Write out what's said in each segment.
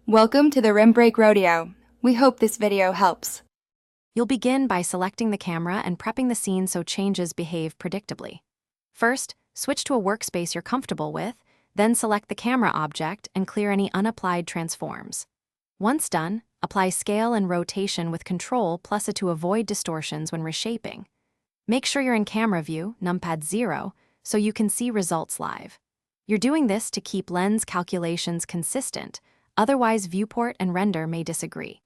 Welcome to the Rim Break Rodeo. We hope this video helps. You'll begin by selecting the camera and prepping the scene so changes behave predictably. First, switch to a workspace you're comfortable with, then select the camera object and clear any unapplied transforms. Once done, apply scale and rotation with Control +A to avoid distortions when reshaping. Make sure you're in camera view, numpad 0, so you can see results live. You're doing this to keep lens calculations consistent, otherwise viewport and render may disagree.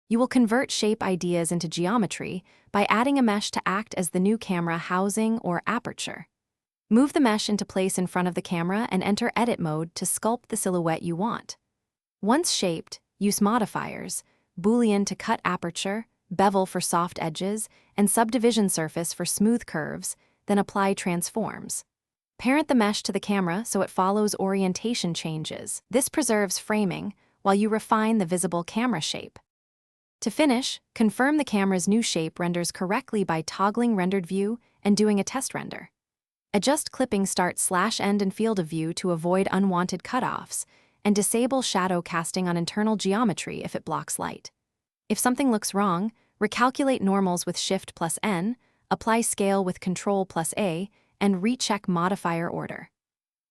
You will convert shape ideas into geometry by adding a mesh to act as the new camera housing or aperture. Move the mesh into place in front of the camera and enter edit mode to sculpt the silhouette you want. Once shaped, use modifiers, Boolean to cut aperture, bevel for soft edges, and subdivision surface for smooth curves, then apply transforms. Parent the mesh to the camera so it follows orientation changes. This preserves framing while you refine the visible camera shape. To finish, confirm the camera's new shape renders correctly by toggling rendered view and doing a test render. Adjust clipping start /end and field of view to avoid unwanted cutoffs, and disable shadow casting on internal geometry if it blocks light. If something looks wrong, recalculate normals with Shift+N, apply scale with Control+A, and recheck modifier order.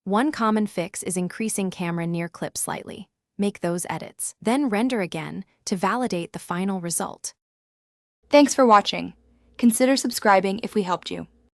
One common fix is increasing camera near clip slightly. Make those edits. Then render again to validate the final result. Thanks for watching. Consider subscribing if we helped you.